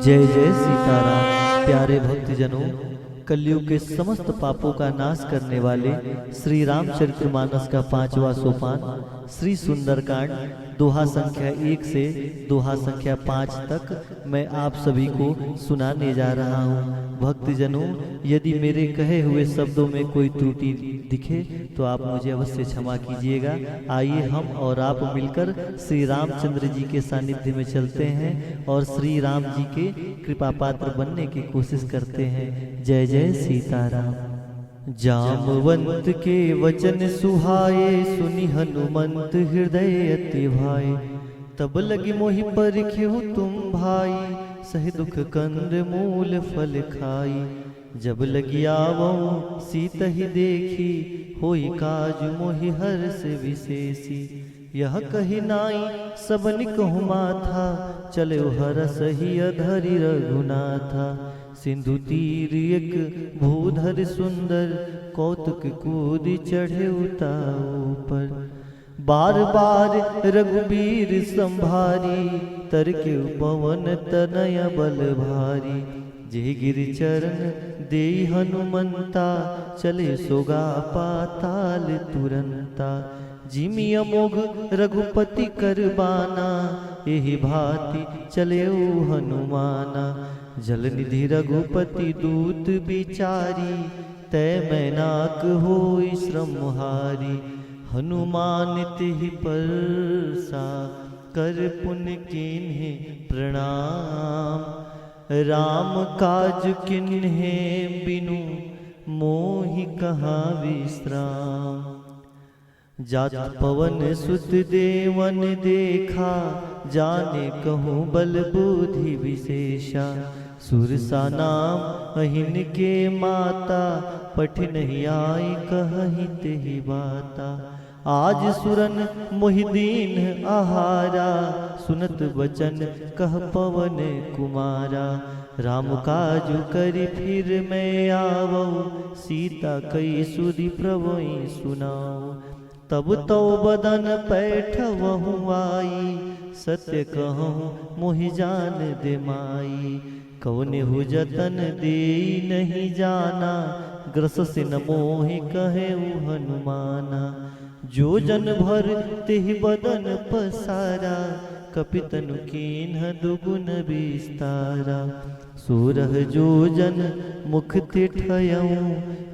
जय जय सीताराम। प्यारे भक्तजनों, कलयुग के समस्त पापों का नाश करने वाले श्री रामचरितमानस का 5वां सोपान श्री सुंदरकांड दोहा संख्या 1 से दोहा संख्या 5 तक मैं आप सभी को सुनाने जा रहा हूँ। भक्तजनों, यदि मेरे कहे हुए शब्दों में कोई त्रुटि दिखे तो आप मुझे अवश्य क्षमा कीजिएगा। आइए हम और आप मिलकर श्री रामचंद्र जी के सानिध्य में चलते हैं और श्री राम जी के कृपा पात्र बनने की कोशिश करते हैं। जय जय सीताराम। जामवंत के वचन सुहाए, सुनि हनुमंत हृदय अति भाए। तब लगी मोहि परिख्यो तुम भाई, सहि दुख कंद मूल फल खाई। जब लगी आवो सीतहि देखी, होई काज मोहि हर्ष विशेषी। यह कही नाई सबनि कहु माथा, चले हरस ही अधरि रघुनाथा। सिंधु तीर एक भूधर सुंदर, कौतुक कूद चढ़े ऊपर। बार बार रघुबीर संभारी, तरके पवन तनय बल भारी। जे गिर चरण देई हनुमंता, चले सोगा पाताल तुरंता। जिमि अमोघ रघुपति करबाना, एहि भांति चले हनुमाना। जल निधि रघुपति दूत बिचारी, तय मैनाक होई श्रमहारी। हनुमान तिहि परसा, कर पुण्य कीन्हे प्रणाम। राम काज किन्हे बिनु, मोहि कहाँ विश्राम। जात पवन सुत देवन देखा, जाने कहूँ बल बुद्धि विशेषा। सुरसा नाम अहिन के माता, पठ नहीं आई कहि तेहि बाता। आज सुरन मोहि दीन आहारा, सुनत बचन कह पवन कुमारा। राम काजु करि फिर मैं आवऊ, सीता कई सुधि प्रभुई सुनाऊ। तब तो बदन पैठवहु आई, सत्य कहूँ मोहि जान दे माई। कौनेहु जतन देई नहीं जाना, ग्रस से न मोहि कहेऊ हनुमाना। जो जन भर तेहि बदन पसारा, कपितनु कीन्ह दुगुन विस्तारा। सूरह जो जन मुख ते ठयऊँ,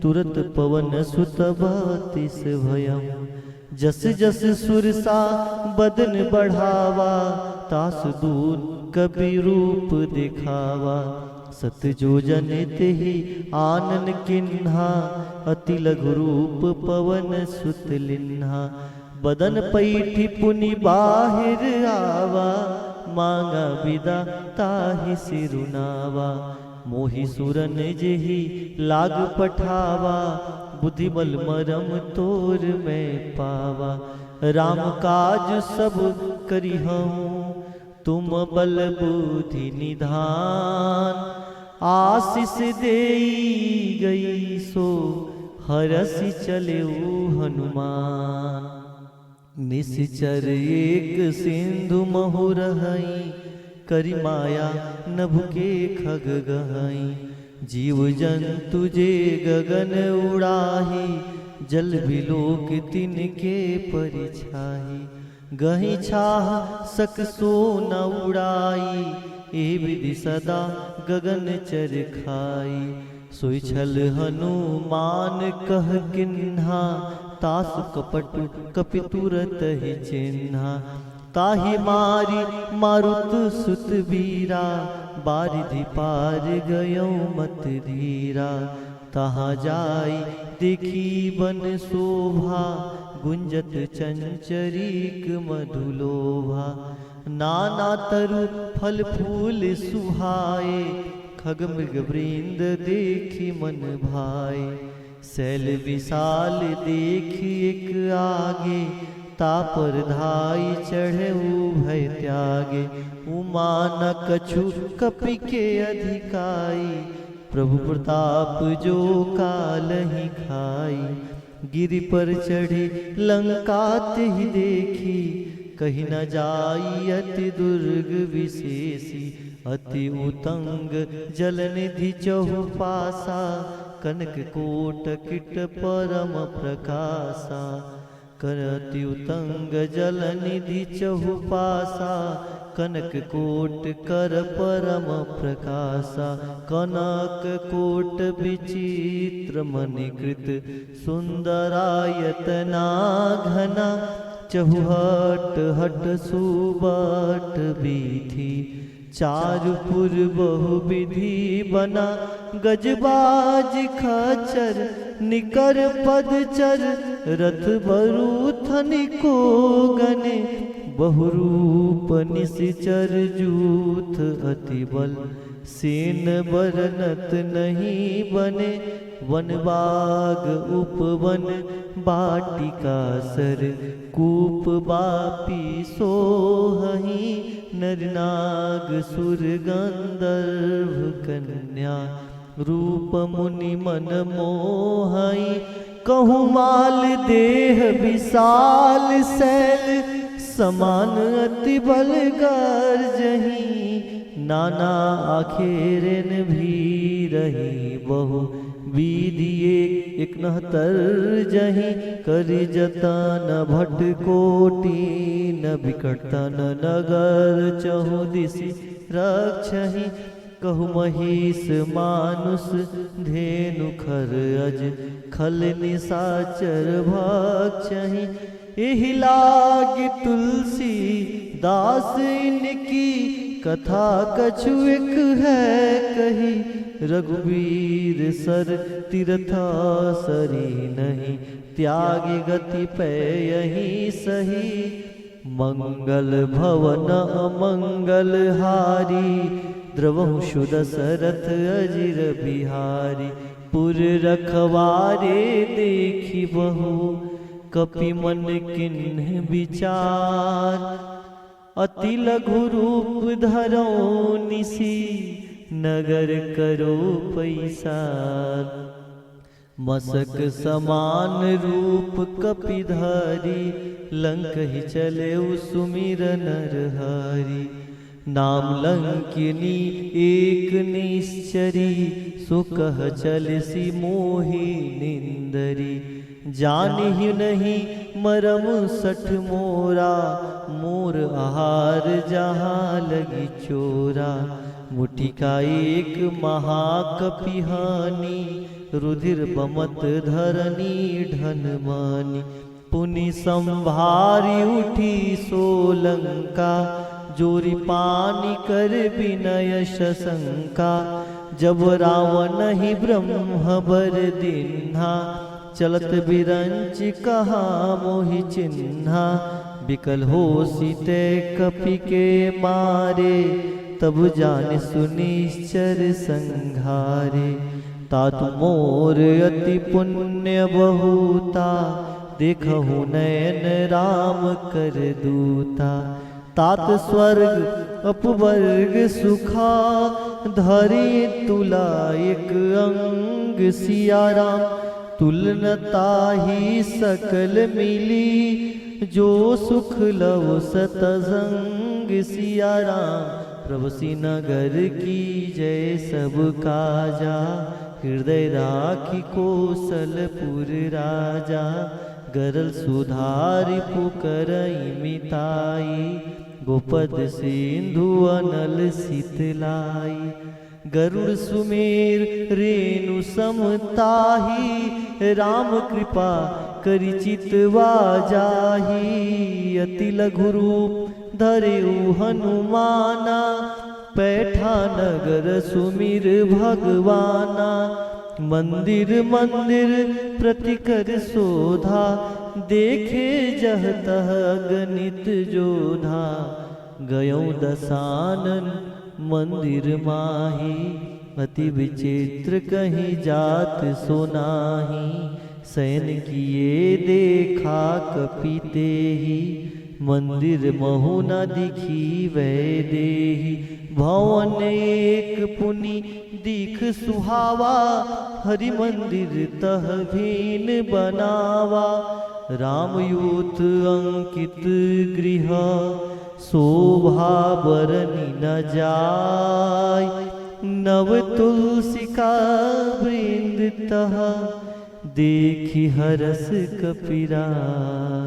तुरत पवन सुत बतिस भयऊँ। जस जस सुरसा बदन बढ़ावा, तास दूर कपि रूप दिखावा। सत जो जन तेहि आनन किन्हा, अति लघु रूप पवन सुत लिन्हा। बदन पैठी पुनि बाहिर आवा, मांगा विदा ताहि सिरुनावा। मोहि सुरन जेहि लाग पठावा, बुद्धि बल मरम तोर मैं पावा। राम काज सब करिहऊँ, तुम बल बुद्धि निधान। आशीष देई गई सो, हरसि चलेऊ हनुमान। निश्चर एक सिंधु महु रहई, करि माया नभ के खग गहई। जीव जंतु जे गगन उड़ाही, जल बिलोक तिनके परिछाही। गही छाह सक सो न उड़ाई, ए विधि सदा गगन चर खाई। सोई छल हनुमान कह किन्हा, तास कपट कपि तुरत ही चिन्हा। ताहि मारी मारुत सुत बीरा, बारिधि पार गयो मत धीरा। तहाँ जाई देखी बन शोभा, गुंजत चंचरीक मधुलोभा। नाना तरु फल फूल सुहाए, खग मृग वृंद देखी मन भाए। शैल विशाल देखी एक आगे, तापर धाई चढ़े भय त्यागे। उमा न कछु कपि के अधिकाई, प्रभु प्रताप जो कालहि खाई। गिरि पर चढ़ी लंका तेहि देखी, कहीं न जाई अति दुर्ग विशेषी। अति उतंग जलनिधि चहुपासा, कनक कोट किट परम प्रकाशा। करति उतंग जलनिधि चहुपासा, कनक कोट कर परम प्रकाशा। कनक कोट विचित्र मणिकृत, सुंदरायतना घना। चहुहट हट सुबट विधि, चारुपुर बहुविधि बना। गजबाज खचर निकर पदचर, रथ बरूथनि को गने। बहुरूप निश्चर जूथ अति बल, सेन बरनत नहीं बने। वन बाग उपवन बाटिका सर, कूप बापी सोहहि। नर नाग सुर गंधर्व कन्या, रूप मुनि मन मोहई। कहूँ माल देह विशाल शैल, समान अति बल गर्जहि। नाना आखेरन भी रही बहु, विधि एक नहतर जहि। करि जतन भट कोटि, न विकटतन नगर चहु दिशि रक्षहि। कहु महिष मानुष धेनु खर अज, खल निशाचर भक्षहि। एहि लागी तुलसी दास इनकी, कथा कछु एक है कही। रघुवीर सर तीर्था सरी नहीं, त्यागी गति पे यही सही। मंगल भवन अमंगल हारी, द्रवहु दशरथ अजिर बिहारी। पुर रखवारे देखी बहु, कपि मन किन्ह विचार। अति लघु रूप धरो निसी, नगर करो पैसार। मसक समान रूप कपिधारी, लंक ही चले सुमिर नर हरि। नाम लंकिनी एक निश्चरी, सुकह चलसी मोहि निंदरी। जानिहि नहीं मरम सठ मोरा, मोर आहार जहाँ लगी चोरा। मुठिका एक महाकपिहानी, रुधिर बमत धरनी ढन मानी। पुनि संभारी उठी सोलंका, जोरी पानी कर विनय शशंका। जब रावण ही ब्रह्म बर दिन्हा, चलत बिरंच कहा मोहि चिन्हा। बिकल हो सीते कपि के मारे, तब जान सुनिश्चर संघारे। तातु मोर अति पुण्य बहुता, देखहु नयन राम कर दूता। तात स्वर्ग अपवर्ग सुखा, धरि तुला एक अंग सिया राम। तुलनता ही सकल मिली, जो सुख लव सतसंग सिया राम। प्रभु नगर की जय सब काजा, हृदय राखी कौशलपुर राजा। गरल सुधारि पुकरई मिताई, गोपद सिंधु अनल शीतलाई। गरुड़ सुमेर रेणु समताही, राम कृपा करि चितवा जाही। अति लघु रूप धरेउ हनुमाना, पैठा नगर सुमिर भगवाना। मंदिर मंदिर प्रति कर शोधा, देखे जह तह गणित जोधा। गयो दसानन मंदिर माही, अति विचित्र कहीं जात सोनाही। सैन किए देखा कपि तेहि, मंदिर महु न दिखी वै देहि। भवन एक पुनि दिख सुहावा, हरि मंदिर तह भीन बनावा। रामयूथ अंकित गृह, शोभा बरनी न जाय। नव तुलसी का वृंद तह, देखी हरस कपिराय।